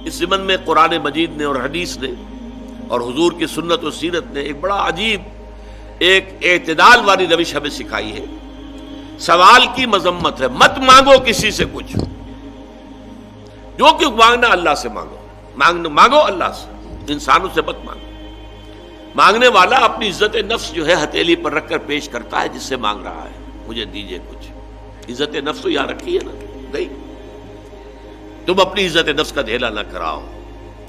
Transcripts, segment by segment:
اس ضمن میں قرآن مجید نے اور حدیث نے اور حضور کی سنت و سیرت نے ایک بڑا عجیب ایک اعتدال والی روش ہمیں سکھائی ہے۔ سوال کی مذمت ہے، مت مانگو کسی سے کچھ، جو کچھ مانگنا اللہ سے مانگو اللہ سے، انسانوں سے مت مانگو۔ مانگنے والا اپنی عزت نفس جو ہے ہتھیلی پر رکھ کر پیش کرتا ہے جس سے مانگ رہا ہے، مجھے دیجئے کچھ۔ عزت نفس تو یہاں رکھی ہے نا، گئی۔ تم اپنی عزت نفس کا دھیلا نہ کراؤ،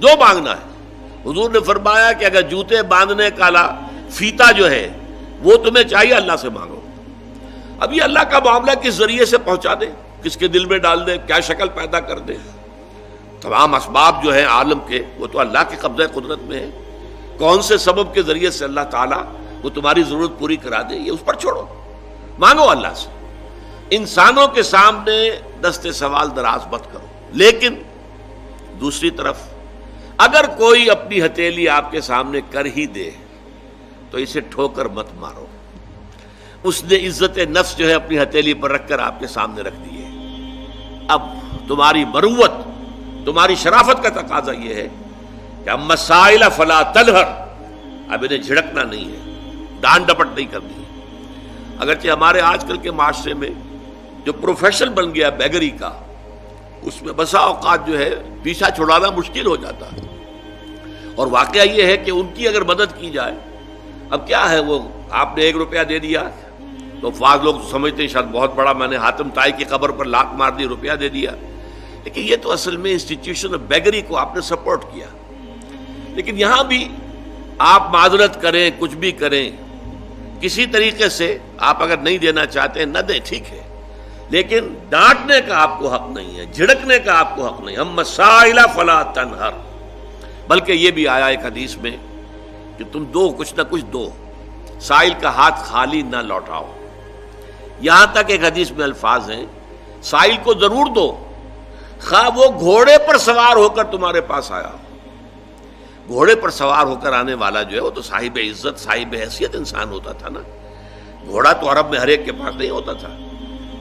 جو مانگنا ہے۔ حضور نے فرمایا کہ اگر جوتے باندھنے کا فیتا جو ہے وہ تمہیں چاہیے، اللہ سے مانگو۔ اب یہ اللہ کا معاملہ کس ذریعے سے پہنچا دے، کس کے دل میں ڈال دے، کیا شکل پیدا کر دے، تمام اسباب جو ہیں عالم کے وہ تو اللہ کے قبضہ قدرت میں ہے۔ کون سے سبب کے ذریعے سے اللہ تعالیٰ وہ تمہاری ضرورت پوری کرا دے، یہ اس پر چھوڑو، مانگو اللہ سے۔ انسانوں کے سامنے دست سوال دراز مت کرو۔ لیکن دوسری طرف اگر کوئی اپنی ہتھیلی آپ کے سامنے کر ہی دے تو اسے ٹھوکر مت مارو۔ اس نے عزت نفس جو ہے اپنی ہتھیلی پر رکھ کر آپ کے سامنے رکھ دی ہے۔ اب تمہاری مروت، تمہاری شرافت کا تقاضا یہ ہے کہ اما السائل فلا تنہر، اب انہیں جھڑکنا نہیں ہے، ڈانٹ ڈپٹ نہیں کرنی ہے۔ اگرچہ ہمارے آج کل کے معاشرے میں جو پروفیشن بن گیا بیگری کا، اس میں بسا اوقات جو ہے پیچھا چھڑانا مشکل ہو جاتا ہے۔ اور واقعہ یہ ہے کہ ان کی اگر مدد کی جائے، اب کیا ہے، وہ آپ نے 1 روپیہ دے دیا تو بعض لوگ سمجھتے ہیں شاید بہت بڑا، میں نے حاتم طائی کی قبر پر لات مار دی، روپیہ دے دیا، لیکن یہ تو اصل میں انسٹیٹیوشن آف بیگری کو آپ نے سپورٹ کیا۔ لیکن یہاں بھی آپ معذرت کریں، کچھ بھی کریں، کسی طریقے سے آپ اگر نہیں دینا چاہتے ہیں نہ دیں، ٹھیک ہے، لیکن ڈانٹنے کا آپ کو حق نہیں ہے، جھڑکنے کا آپ کو حق نہیں۔ اما السائل فلا تنہر، بلکہ یہ بھی آیا ایک حدیث میں کہ تم دو، کچھ نہ کچھ دو، سائل کا ہاتھ خالی نہ لوٹاؤ۔ یہاں تک ایک حدیث میں الفاظ ہیں سائل کو ضرور دو، خواہ وہ گھوڑے پر سوار ہو کر تمہارے پاس آیا۔ گھوڑے پر سوار ہو کر آنے والا جو ہے وہ تو صاحب عزت، صاحب حیثیت انسان ہوتا تھا نا۔ گھوڑا تو عرب میں ہر ایک کے پاس نہیں ہوتا تھا۔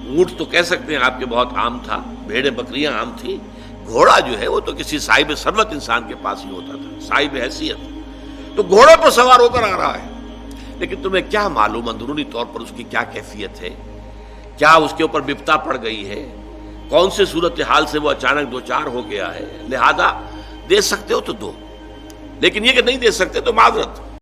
اونٹ تو کہہ سکتے ہیں آپ کے بہت عام تھا، بھیڑیں بکریاں عام تھیں، گھوڑا جو ہے وہ تو کسی صاحب ثروت انسان کے پاس ہی ہوتا تھا، صاحب حیثیت۔ تو گھوڑے پر سوار ہو کر آ رہا ہے، لیکن تمہیں کیا معلوم اندرونی طور پر اس کی کیا کیفیت ہے، کیا اس کے اوپر بپتا پڑ گئی ہے، کون سے صورتحال سے وہ اچانک دوچار ہو گیا ہے۔ لہذا دے سکتے ہو تو دو، لیکن یہ کہ نہیں دے سکتے تو معذرت۔